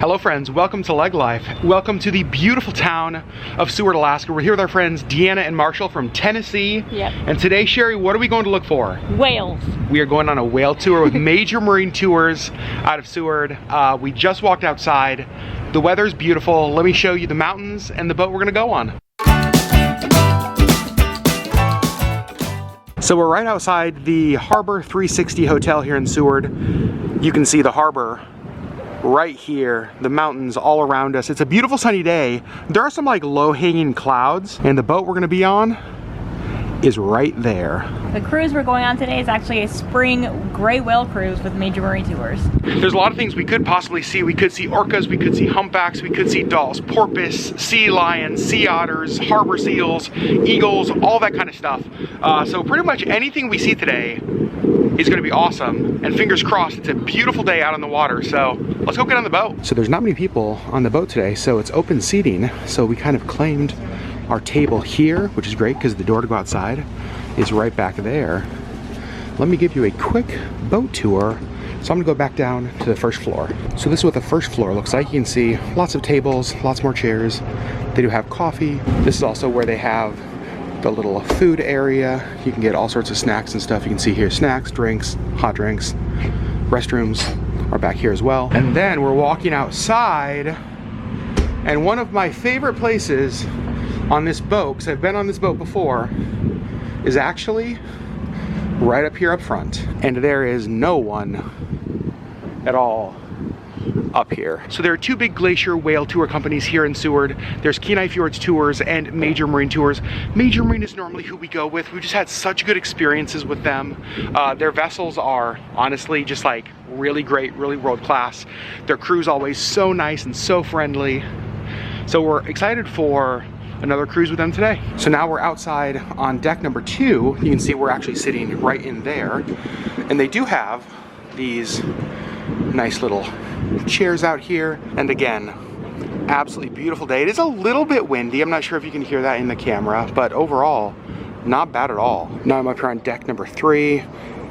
Hello friends, welcome to LeggLife. Welcome to the beautiful town of Seward, Alaska. We're here with our friends Deanna and Marshall from Tennessee. Yep. And today, Sherri, what are we going to look for? Whales. We are going on a whale tour with Major Marine Tours out of Seward. We just walked outside. The weather's beautiful. Let me show you the mountains and the boat we're gonna go on. So we're right outside the Harbor 360 Hotel here in Seward. You can see the harbor right here, the mountains all around us. It's a beautiful sunny day. There are some like low-hanging clouds, and the boat we're gonna be on is right there. The cruise we're going on today is actually a spring gray whale cruise with Major Marine Tours. There's a lot of things we could possibly see. We could see orcas, we could see humpbacks, we could see Dalls, porpoise, sea lions, sea otters, harbor seals, eagles, all that kind of stuff. So pretty much anything we see today is gonna be awesome, and fingers crossed it's a beautiful day out on the water, so let's go get on the boat. So there's not many people on the boat today, so it's open seating, so we kind of claimed our table here, which is great because the door to go outside is right back there. Let me give you a quick boat tour. So I'm gonna go back down to the first floor. So this is what the first floor looks like. You can see lots of tables, lots more chairs. They do have coffee. This is also where they have the little food area. You can get all sorts of snacks and stuff. You can see here snacks, drinks, hot drinks. Restrooms are back here as well. And then we're walking outside, and one of my favorite places on this boat, because I've been on this boat before, is actually right up here up front. And there is no one at all up here. So there are two big glacier whale tour companies here in Seward. There's Kenai Fjords Tours and Major Marine Tours. Major Marine is normally who we go with. We've just had such good experiences with them. Their vessels are honestly just like really great, really world class. Their crew's always so nice and so friendly. So we're excited for another cruise with them today. So now we're outside on deck number 2. You can see we're actually sitting right in there. And they do have these nice little chairs out here. And again, absolutely beautiful day. It is a little bit windy. I'm not sure if you can hear that in the camera, but overall, not bad at all. Now I'm up here on deck number 3.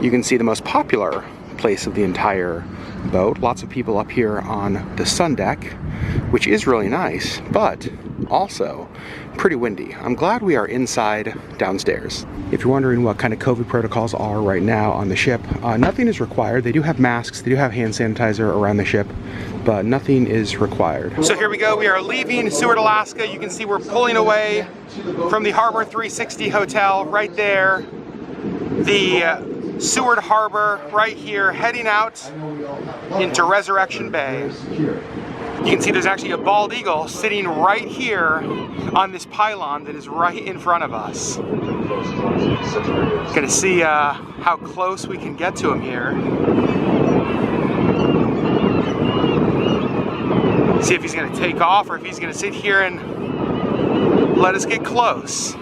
You can see the most popular place of the entire boat. Lots of people up here on the sun deck, which is really nice, but also pretty windy. I'm glad we are inside downstairs. If you're wondering what kind of COVID protocols are right now on the ship, nothing is required. They do have masks, they do have hand sanitizer around the ship, but nothing is required. So here we go, we are leaving Seward, Alaska. You can see we're pulling away from the Harbor 360 Hotel right there. The Seward Harbor right here, heading out into Resurrection Bay. You can see there's actually a bald eagle sitting right here on this pylon that is right in front of us. Gonna see how close we can get to him here. See if he's gonna take off or if he's gonna sit here and let us get close.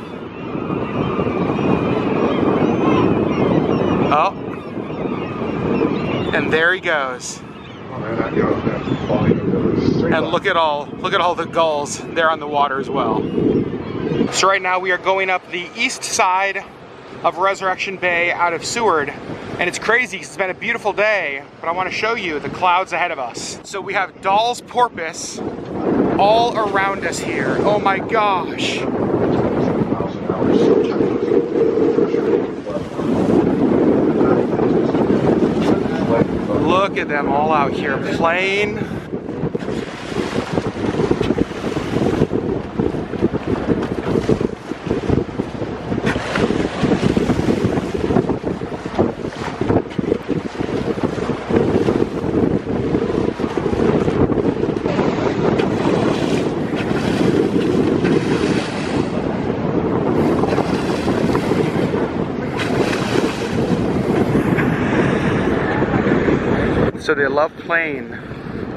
Oh, and there he goes. And look at all the gulls there on the water as well. So right now we are going up the east side of Resurrection Bay out of Seward, and it's crazy because it's been a beautiful day, but I want to show you the clouds ahead of us. So we have Dall's porpoise all around us here. Oh my gosh. Look at them all out here playing. So they love playing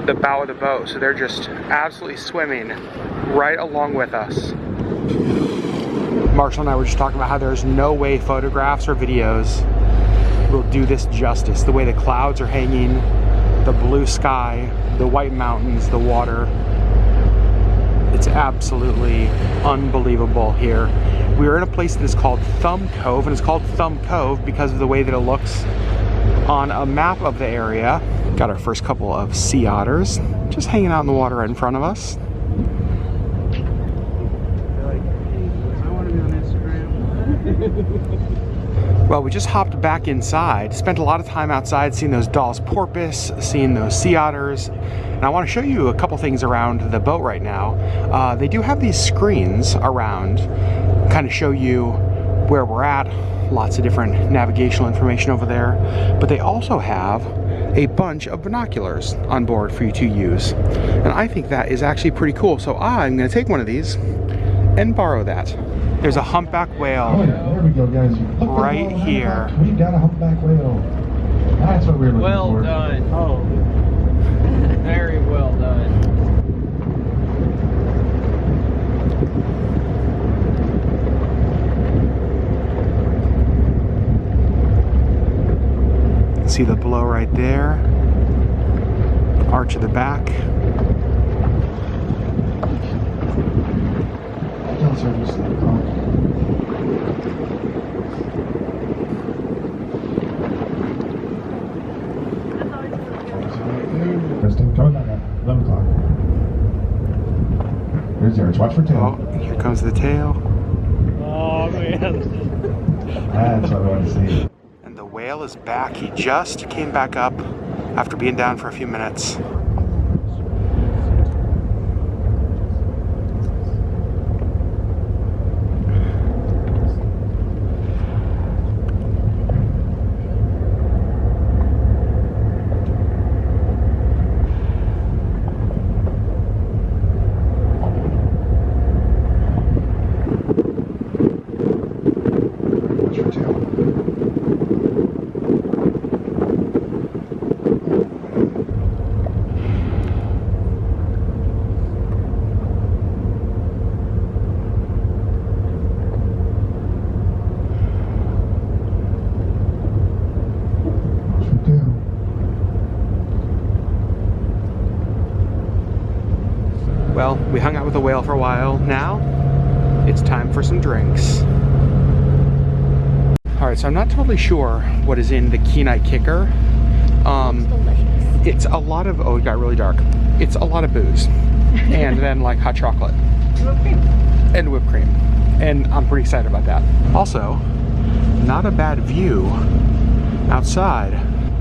the bow of the boat, so they're just absolutely swimming right along with us. Marshall and I were just talking about how there's no way photographs or videos will do this justice. The way the clouds are hanging, the blue sky, the white mountains, the water. It's absolutely unbelievable here. We are in a place that is called Thumb Cove, and it's called Thumb Cove because of the way that it looks on a map of the area. Got our first couple of sea otters just hanging out in the water right in front of us. Well, we just hopped back inside, spent a lot of time outside seeing those Dall's porpoise, seeing those sea otters, and I want to show you a couple things around the boat right now. They do have these screens around, kind of show you where we're at, lots of different navigational information over there, but they also have a bunch of binoculars on board for you to use, and I think that is actually pretty cool, so I'm going to take one of these and borrow that. There's a humpback whale. Oh, yeah. There we go, guys. Look right here. We got a humpback whale. That's what we're looking for. Well done. Oh, very well done. See the blow right there. Arch of the back. Coming back up. 11 o'clock. Here's the arch. Watch for tail. Oh, here comes the tail. Oh man. That's what I want to see. And the whale is back. He just came back up after being down for a few minutes. Well, we hung out with the whale for a while. Now, it's time for some drinks. Alright, so I'm not totally sure what is in the Kenai Kicker. It's a lot of, oh, it got really dark. It's a lot of booze. And then like hot chocolate. Whipped cream. And whipped cream. And I'm pretty excited about that. Also, not a bad view outside.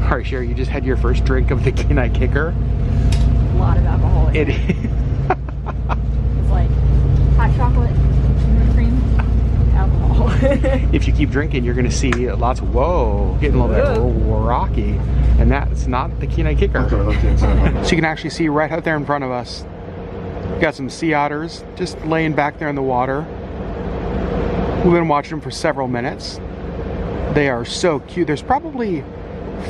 Alright, Sherri, you just had your first drink of the Kenai Kicker. A lot of alcohol. It is. It's like hot chocolate, whipped cream, alcohol. If you keep drinking, you're gonna see lots of, whoa, getting a little bit rocky. And that's not the Kenai Kicker. So you can actually see right out there in front of us, got some sea otters just laying back there in the water. We've been watching them for several minutes. They are so cute. There's probably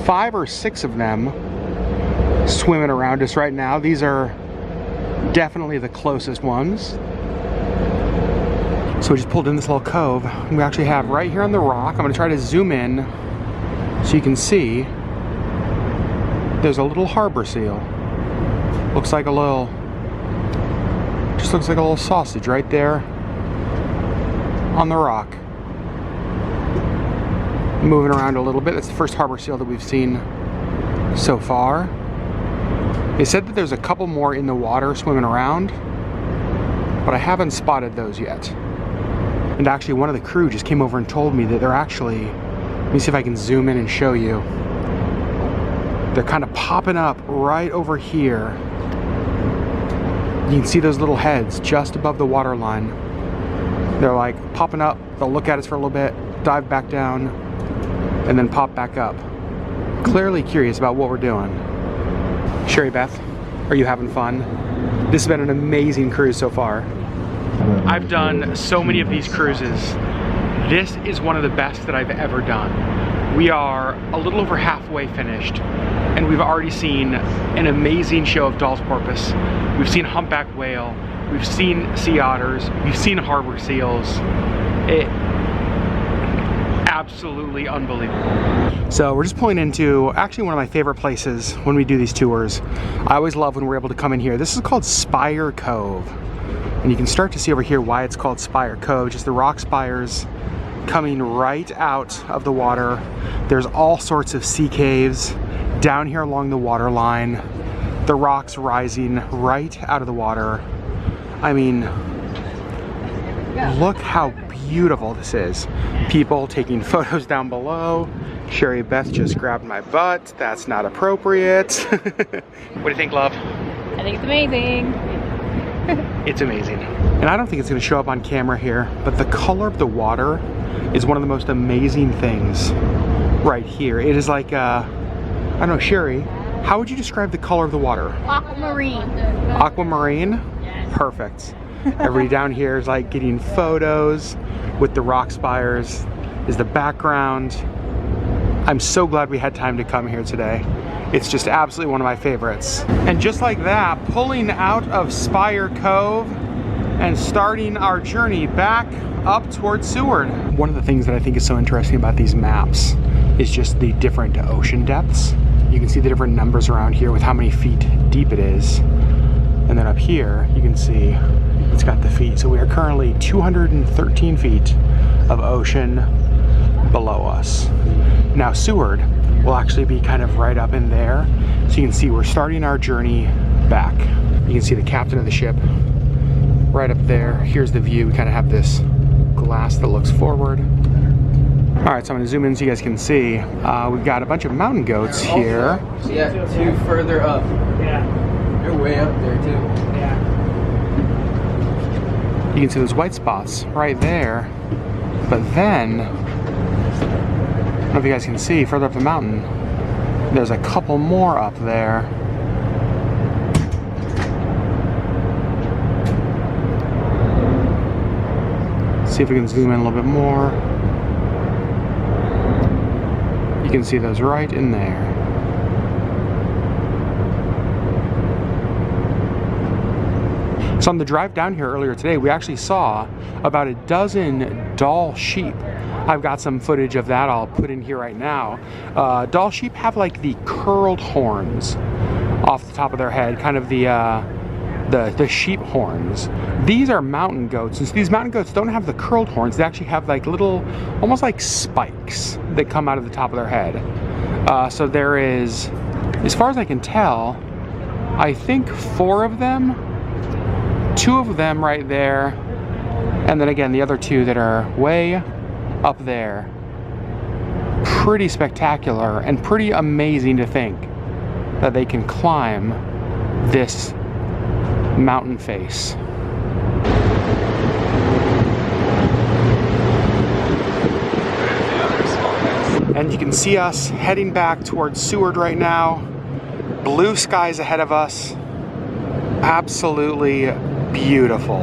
5 or 6 of them swimming around us right now. These are definitely the closest ones. So we just pulled in this little cove. We actually have right here on the rock, I'm gonna try to zoom in so you can see, there's a little harbor seal. Looks like a little, just looks like a little sausage right there on the rock. Moving around a little bit. That's the first harbor seal that we've seen so far. They said that there's a couple more in the water swimming around, but I haven't spotted those yet. And actually one of the crew just came over and told me that they're actually, let me see if I can zoom in and show you. They're kind of popping up right over here. You can see those little heads just above the water line. They're like popping up, they'll look at us for a little bit, dive back down, and then pop back up. Clearly curious about what we're doing. Sherri Beth, are you having fun? This has been an amazing cruise so far. I've done so many of these cruises. This is one of the best that I've ever done. We are a little over halfway finished, and we've already seen an amazing show of Dall's porpoise. We've seen humpback whale, we've seen sea otters, we've seen harbor seals. Absolutely unbelievable. So we're just pulling into actually one of my favorite places when we do these tours. I always love when we're able to come in here. This is called Spire Cove. And you can start to see over here why it's called Spire Cove, just the rock spires coming right out of the water. There's all sorts of sea caves down here along the water line, the rocks rising right out of the water. I mean, look how beautiful this is. People taking photos down below. Sherri Beth just grabbed my butt. That's not appropriate. What do you think, love? I think it's amazing. It's amazing. And I don't think it's gonna show up on camera here, but the color of the water is one of the most amazing things right here. It is like, I don't know, Sherri, how would you describe the color of the water? Aquamarine. Aquamarine? Yes. Perfect. Everybody down here is like getting photos with the rock spires is the background. I'm so glad we had time to come here today. It's just absolutely one of my favorites. And just like that, pulling out of Spire Cove and starting our journey back up towards Seward. One of the things that I think is so interesting about these maps is just the different ocean depths. You can see the different numbers around here with how many feet deep it is. And then up here, you can see it's got the feet. So we are currently 213 feet of ocean below us. Now Seward will actually be kind of right up in there. So you can see we're starting our journey back. You can see the captain of the ship right up there. Here's the view. We kind of have this glass that looks forward. All right, so I'm gonna zoom in so you guys can see. We've got a bunch of mountain goats here. Yeah, two further up. Yeah. They're way up there too. Yeah. You can see those white spots right there. But then, I don't know if you guys can see, further up the mountain, there's a couple more up there. See if we can zoom in a little bit more. You can see those right in there. So on the drive down here earlier today, we actually saw about a dozen Dall sheep. I've got some footage of that I'll put in here right now. Dall sheep have like the curled horns off the top of their head, kind of the sheep horns. These are mountain goats, and so these mountain goats don't have the curled horns. They actually have like little, almost like spikes that come out of the top of their head. So there is, as far as I can tell, I think 4 of them. 2 of them right there, and then again the other 2 that are way up there. Pretty spectacular and pretty amazing to think that they can climb this mountain face. And you can see us heading back towards Seward right now. Blue skies ahead of us. Absolutely beautiful.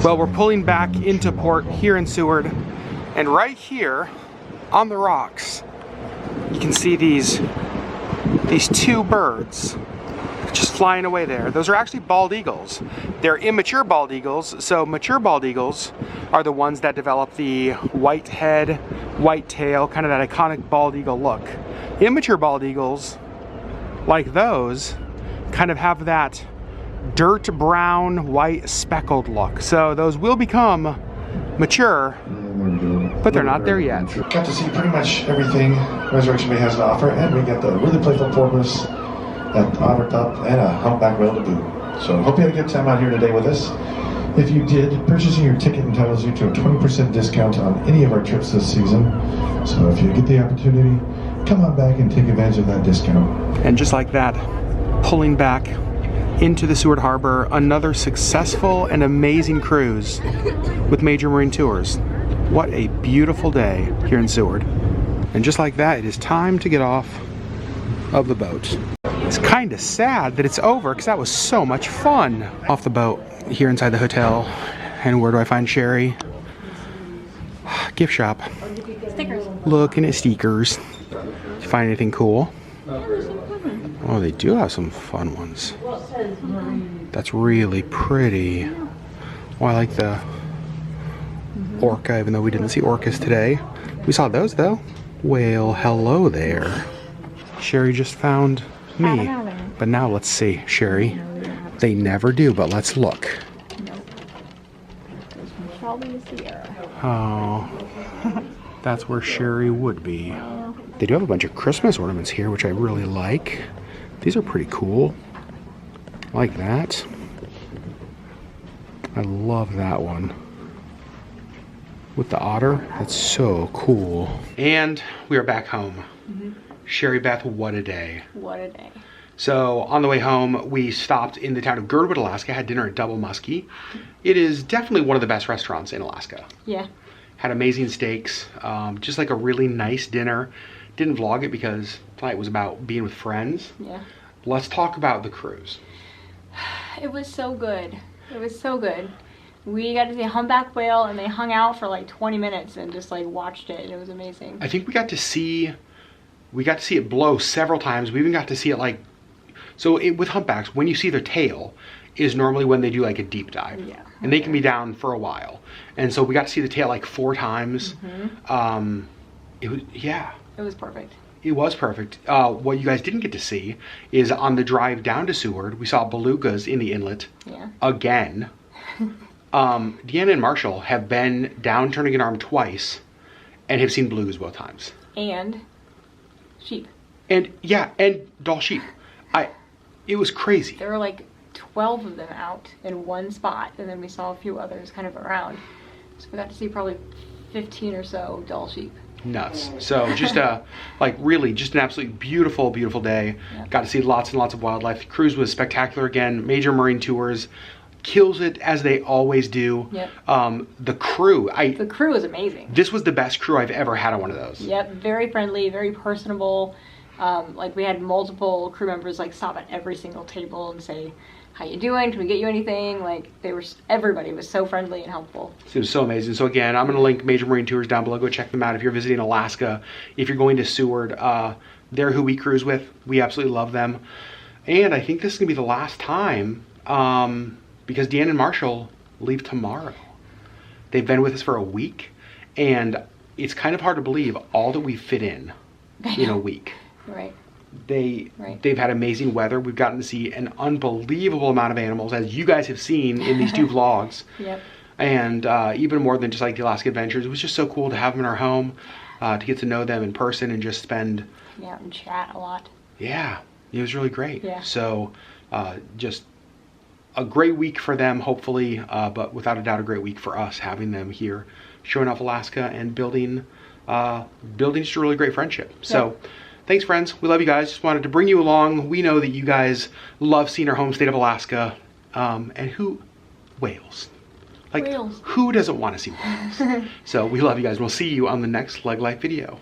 Well, we're pulling back into port here in Seward, and right here on the rocks you can see these 2 birds just flying away there. Those are actually bald eagles. They're immature bald eagles. So mature bald eagles are the ones that develop the white head, white tail, kind of that iconic bald eagle look. Immature bald eagles, like those, kind of have that dirt brown, white speckled look. So those will become mature, but they're not there yet. Got to see pretty much everything Resurrection Bay has to offer, and we got the really playful porpoise, an otter pup, and a humpback whale to boot. So hope you had a good time out here today with us. If you did, purchasing your ticket entitles you to a 20% discount on any of our trips this season. So if you get the opportunity, come on back and take advantage of that discount. And just like that, pulling back into the Seward Harbor, another successful and amazing cruise with Major Marine Tours. What a beautiful day here in Seward. And just like that, it is time to get off of the boat. It's kind of sad that it's over because that was so much fun. Off the boat here inside the hotel. And where do I find Sherri? Gift shop. Stickers. Looking at stickers. Did you find anything cool? Oh, they do have some fun ones. That's really pretty. Oh, I like the orca, even though we didn't see orcas today. We saw those though. Well, hello there. Sherri just found me. But now let's see, Sherri. They never do, but let's look. Probably a Sierra. Oh, that's where Sherri would be. They do have a bunch of Christmas ornaments here, which I really like. These are pretty cool. I like that. I love that one. With the otter, that's so cool. And we are back home. Sherri Beth, what a day. What a day. So on the way home, we stopped in the town of Girdwood, Alaska, had dinner at Double Muskie. It is definitely one of the best restaurants in Alaska. Yeah. Had amazing steaks, just like a really nice dinner. Didn't vlog it because tonight was about being with friends. Yeah. Let's talk about the cruise. It was so good. It was so good. We got to see a humpback whale and they hung out for like 20 minutes and just like watched it, and it was amazing. I think we got to see it blow several times. We even got to see it like, with humpbacks, when you see their tail is normally when they do like a deep dive. Yeah. And they can be down for a while. And so we got to see the tail like 4 times. It was perfect. It was perfect. What you guys didn't get to see is on the drive down to Seward, we saw belugas in the inlet. Yeah. Again. Deanna and Marshall have been down turning an arm twice and have seen belugas both times. And sheep. And Dall sheep. It was crazy. There were like 12 of them out in one spot, and then we saw a few others kind of around. So we got to see probably 15 or so Dall sheep. Nuts. So just really just an absolutely beautiful, beautiful day. Yep. Got to see lots and lots of wildlife. The cruise was spectacular again. Major marine tours. Kills it as they always do. Yep. The crew. The crew was amazing. This was the best crew I've ever had on one of those. Yep. Very friendly, very personable. Like we had multiple crew members like stop at every single table and say, "How you doing? Can we get you anything?" Like everybody was so friendly and helpful. It was so amazing. So again, I'm going to link Major Marine Tours down below. Go check them out if you're visiting Alaska. If you're going to Seward, they're who we cruise with. We absolutely love them. And I think this is going to be the last time because Deanna and Marshall leave tomorrow. They've been with us for a week, and it's kind of hard to believe all that we fit in a week. Right. They've had amazing weather. We've gotten to see an unbelievable amount of animals, as you guys have seen in these 2 vlogs. Yep. And even more than just like the Alaska Adventures, it was just so cool to have them in our home, to get to know them in person and just spend... Yeah, and chat a lot. Yeah, it was really great. Yeah. So just a great week for them, hopefully, but without a doubt a great week for us, having them here, showing off Alaska and building just a really great friendship. Yep. So thanks, friends. We love you guys. Just wanted to bring you along. We know that you guys love seeing our home state of Alaska. And whales. Like, whales. Who doesn't want to see whales? So we love you guys. We'll see you on the next LeggLife video.